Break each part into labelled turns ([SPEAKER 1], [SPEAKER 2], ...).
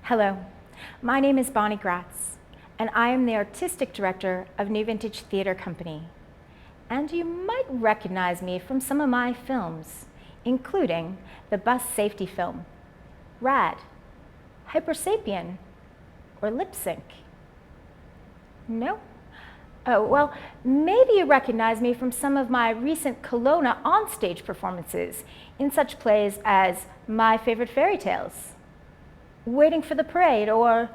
[SPEAKER 1] Hello, my name is Bonnie Gratz, and I am the Artistic Director of New Vintage Theatre Company. And you might recognize me from some of my films, including the bus safety film, Rad, Hypersapien, or Lip Sync. No? Oh, well, maybe you recognize me from some of my recent Kelowna onstage performances in such plays as My Favorite Fairy Tales, Waiting for the Parade, or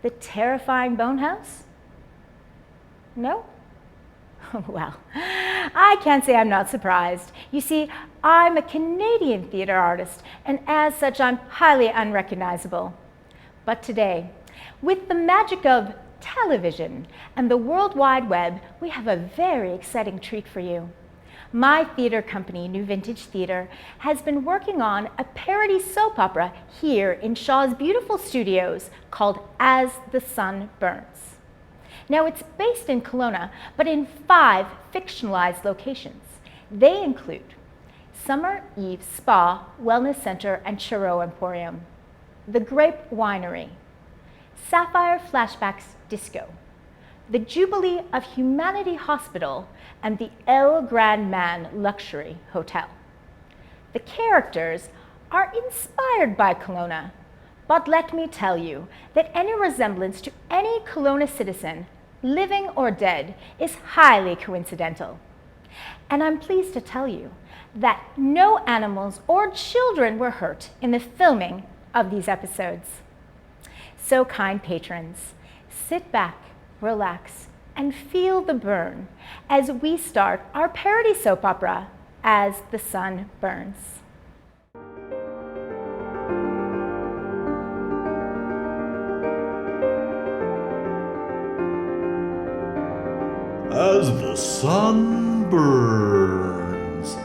[SPEAKER 1] The Terrifying Bonehouse? No? Well, I can't say I'm not surprised. You see, I'm a Canadian theatre artist, and as such, I'm highly unrecognizable. But today, with the magic of television and the World Wide Web, we have a very exciting treat for you. My theatre company, New Vintage Theatre, has been working on a parody soap opera here in Shaw's beautiful studios called As the Sun Burns. Now, it's based in Kelowna, but in 5 fictionalized locations. They include Summer Eve Spa, Wellness Center, and Churro Emporium, the Grape Winery, Sapphire Flashbacks Disco, the Jubilee of Humanity Hospital, and the El Gran Man Luxury Hotel. The characters are inspired by Kelowna, but let me tell you that any resemblance to any Kelowna citizen, living or dead, is highly coincidental. And I'm pleased to tell you that no animals or children were hurt in the filming of these episodes. So, kind patrons, sit back, relax, and feel the burn as we start our parody soap opera, As the Sun Burns.
[SPEAKER 2] As the sun burns.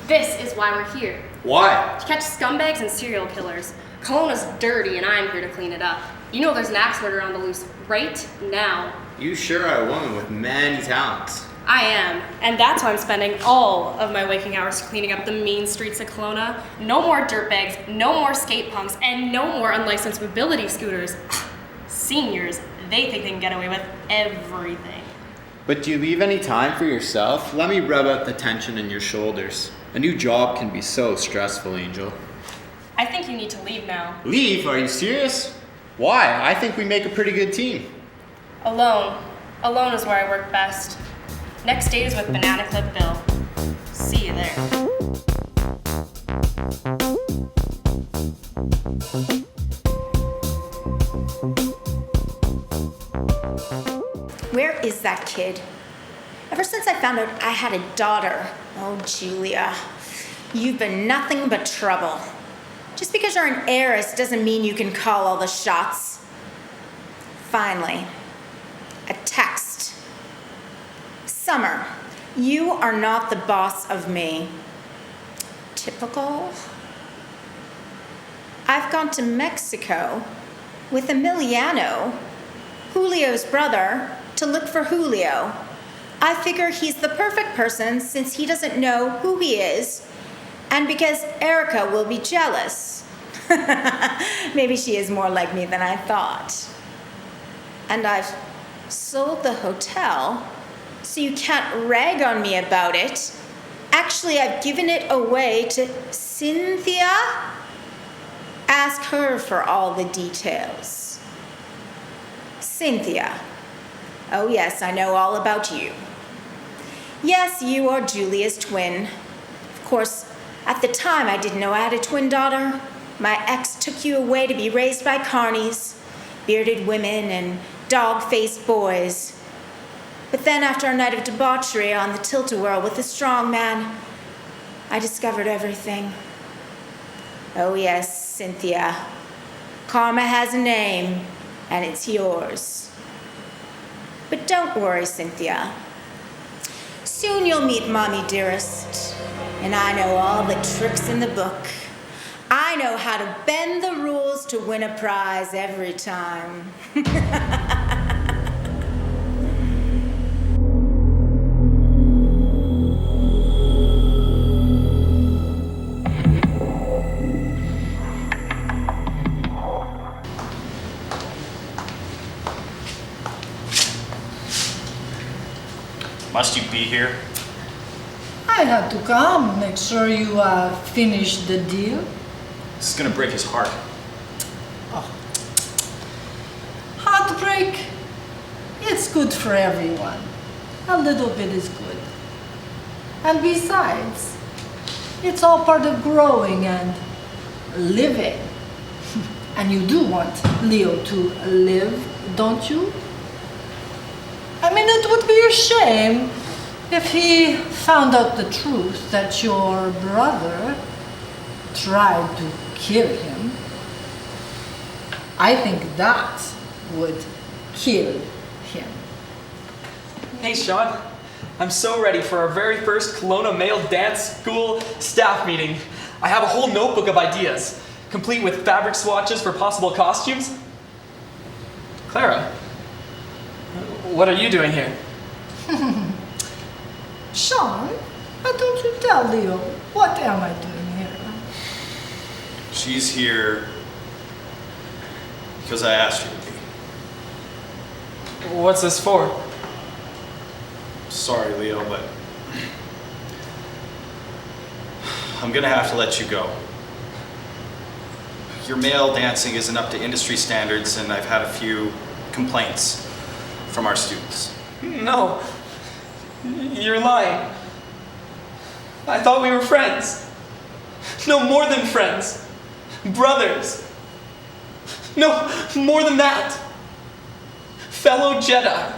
[SPEAKER 3] This is why we're here.
[SPEAKER 4] Why?
[SPEAKER 3] To catch scumbags and serial killers. Kelowna's dirty and I'm here to clean it up. You know there's an axe murderer on the loose right now.
[SPEAKER 4] You sure are a woman with many talents.
[SPEAKER 3] I am, and that's why I'm spending all of my waking hours cleaning up the mean streets of Kelowna. No more dirtbags, no more skate punks, and no more unlicensed mobility scooters. Seniors, they think they can get away with everything.
[SPEAKER 4] But do you leave any time for yourself? Let me rub out the tension in your shoulders. A new job can be so stressful, Angel.
[SPEAKER 3] I think you need to leave now.
[SPEAKER 4] Leave? Are you serious? Why? I think we make a pretty good team.
[SPEAKER 3] Alone. Alone is where I work best. Next date is with Banana Clip Bill. See you there.
[SPEAKER 5] Where is that kid? Ever since I found out I had a daughter, oh, Julia, you've been nothing but trouble. Just because you're an heiress doesn't mean you can call all the shots. Finally, a text. Summer, you are not the boss of me. Typical. I've gone to Mexico with Emiliano, Julio's brother, to look for Julio. I figure he's the perfect person since he doesn't know who he is, and because Erica will be jealous. Maybe she is more like me than I thought. And I've sold the hotel, so you can't rag on me about it. Actually, I've given it away to Cynthia. Ask her for all the details. Cynthia. Oh yes, I know all about you. Yes, you are Julia's twin. Of course, at the time I didn't know I had a twin daughter. My ex took you away to be raised by carnies, bearded women and dog-faced boys. But then after a night of debauchery on the tilt-a-whirl with a strong man, I discovered everything. Oh yes, Cynthia. Karma has a name, and it's yours. But don't worry, Cynthia. Soon you'll meet Mommy Dearest. and I know all the tricks in the book. I know how to bend the rules to win a prize every time.
[SPEAKER 6] Must you be here?
[SPEAKER 7] I had to come, make sure you finished the deal.
[SPEAKER 6] This is gonna break his heart.
[SPEAKER 7] Heartbreak, it's good for everyone. A little bit is good. And besides, it's all part of growing and living. And you do want Leo to live, don't you? I mean, it would be a shame if he found out the truth that your brother tried to kill him. I think that would kill him.
[SPEAKER 8] Hey Sean, I'm so ready for our very first Kelowna Male Dance School staff meeting. I have a whole notebook of ideas, complete with fabric swatches for possible costumes. Clara, what are you doing here?
[SPEAKER 7] Sean, why don't you tell Leo what am I doing here?
[SPEAKER 6] She's here because I asked her to be.
[SPEAKER 8] What's this for?
[SPEAKER 6] Sorry, Leo, but I'm gonna have to let you go. Your male dancing isn't up to industry standards, and I've had a few complaints from our students.
[SPEAKER 8] No, you're lying. I thought we were friends. No, more than friends. Brothers. No, more than that. Fellow Jedi.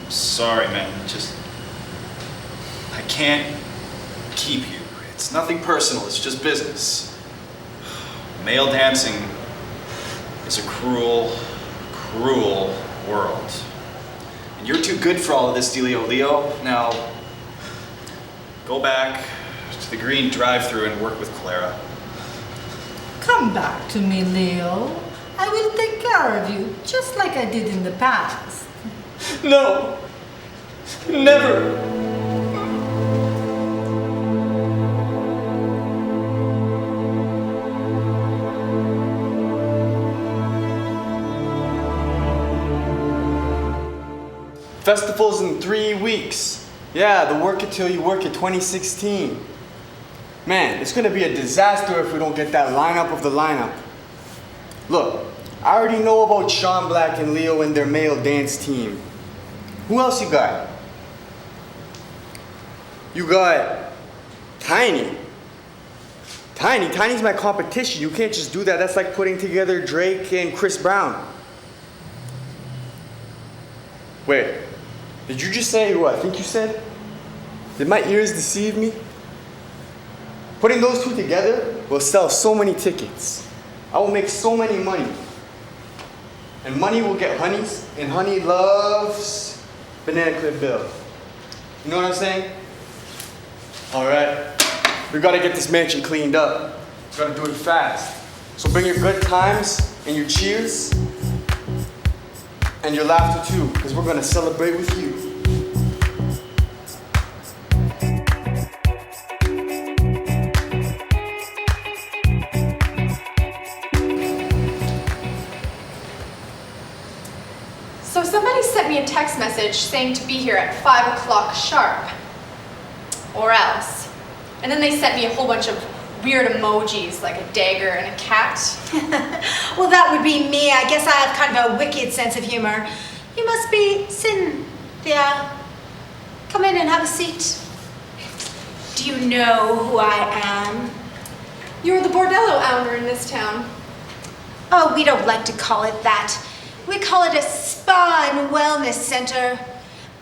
[SPEAKER 6] Sorry, man. I can't keep you. It's nothing personal. It's just business. Male dancing is a cruel, cruel world. And you're too good for all of this, dealio, Leo. Now, go back to the green drive-thru and work with Clara.
[SPEAKER 7] Come back to me, Leo. I will take care of you, just like I did in the past.
[SPEAKER 8] No, never.
[SPEAKER 9] Festival's in 3 weeks. Yeah, the Work It Till You Work It 2016. Man, it's gonna be a disaster if we don't get that lineup of the lineup. Look, I already know about Sean Black and Leo and their male dance team. Who else you got? You got Tiny. Tiny's my competition. You can't just do that. That's like putting together Drake and Chris Brown. Wait, did you just say who I think you said? Did my ears deceive me? Putting those two together will sell so many tickets. I will make so many money. And money will get honeys, and honey loves Banana Clip Bill. You know what I'm saying? All right, we gotta get this mansion cleaned up. We gotta do it fast. So bring your good times and your cheers and your laughter too, because we're gonna celebrate with you.
[SPEAKER 10] So somebody sent me a text message saying to be here at 5 o'clock sharp. Or else. And then they sent me a whole bunch of weird emojis, like a dagger and a cat.
[SPEAKER 5] Well, that would be me. I guess I have kind of a wicked sense of humor. You must be Cynthia. Come in and have a seat. Do you know who I am?
[SPEAKER 10] You're the bordello owner in this town.
[SPEAKER 5] Oh, we don't like to call it that. We call it a spa and wellness center.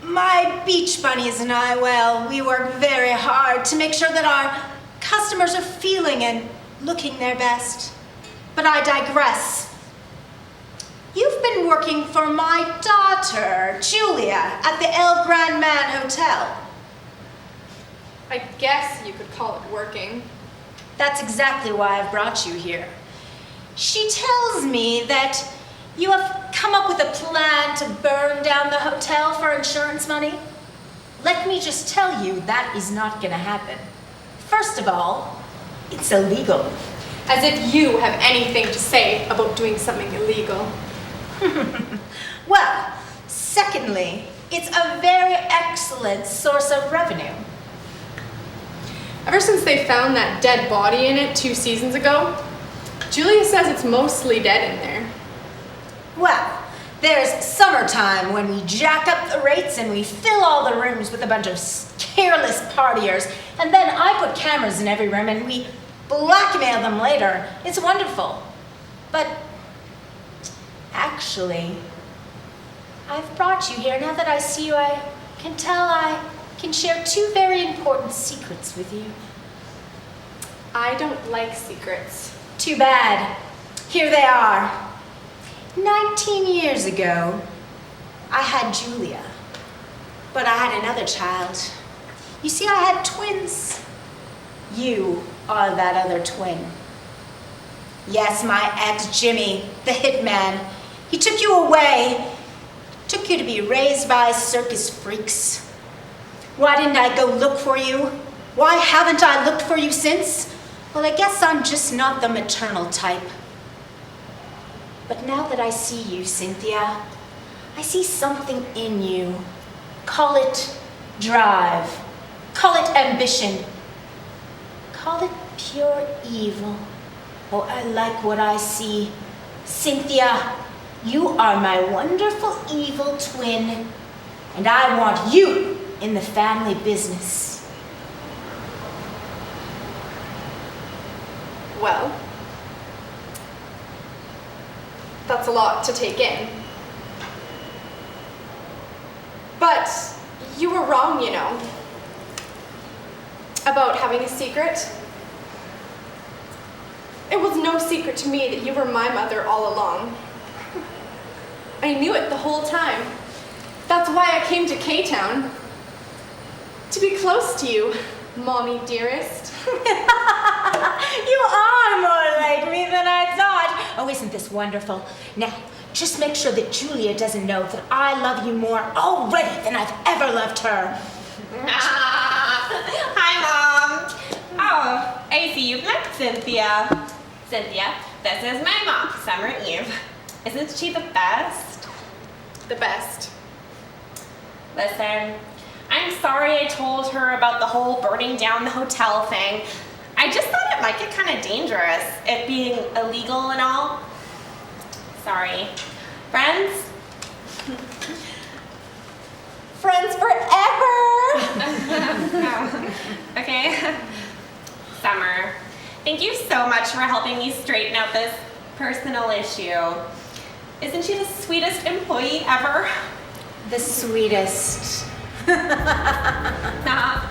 [SPEAKER 5] My beach bunnies and I, well, we work very hard to make sure that our customers are feeling and looking their best. But I digress. You've been working for my daughter, Julia, at the El Gran Man Hotel.
[SPEAKER 10] I guess you could call it working.
[SPEAKER 5] That's exactly why I've brought you here. She tells me that you have come up with a plan to burn down the hotel for insurance money. Let me just tell you, that is not going to happen. First of all, it's illegal.
[SPEAKER 10] As if you have anything to say about doing something illegal.
[SPEAKER 5] Well, secondly, it's a very excellent source of revenue.
[SPEAKER 10] Ever since they found that dead body in it 2 seasons ago, Julia says it's mostly dead in there.
[SPEAKER 5] Well, there's summertime when we jack up the rates and we fill all the rooms with a bunch of careless partiers, and then I put cameras in every room and we blackmail them later. It's wonderful. But actually, I've brought you here. Now that I see you, I can tell I can share 2 very important secrets with you.
[SPEAKER 10] I don't like secrets.
[SPEAKER 5] Too bad. Here they are. 19 years ago, I had Julia, but I had another child. You see, I had twins. You are that other twin. Yes, my ex, Jimmy, the hitman. He took you away, took you to be raised by circus freaks. Why didn't I go look for you? Why haven't I looked for you since? Well, I guess I'm just not the maternal type. But now that I see you, Cynthia, I see something in you. Call it drive. Call it ambition. Call it pure evil. Oh, I like what I see. Cynthia, you are my wonderful evil twin, and I want you in the family business.
[SPEAKER 10] Well, that's a lot to take in. But you were wrong, you know, about having a secret. It was no secret to me that you were my mother all along. I knew it the whole time. That's why I came to K-Town. To be close to you, Mommy dearest.
[SPEAKER 5] You are more like me than I thought. Oh, isn't this wonderful? Now, just make sure that Julia doesn't know that I love you more already than I've ever loved her.
[SPEAKER 11] Hi, Mom. Oh, I see you've met Cynthia. Cynthia, this is my mom, Summer Eve. Isn't she the best?
[SPEAKER 10] The best.
[SPEAKER 11] Listen, I'm sorry I told her about the whole burning down the hotel thing. I just thought it might get kind of dangerous, it being illegal and all. Sorry. Friends?
[SPEAKER 5] Friends forever!
[SPEAKER 11] Oh, okay. Summer, thank you so much for helping me straighten out this personal issue. Isn't she the sweetest employee ever?
[SPEAKER 5] The sweetest.
[SPEAKER 11] Nah,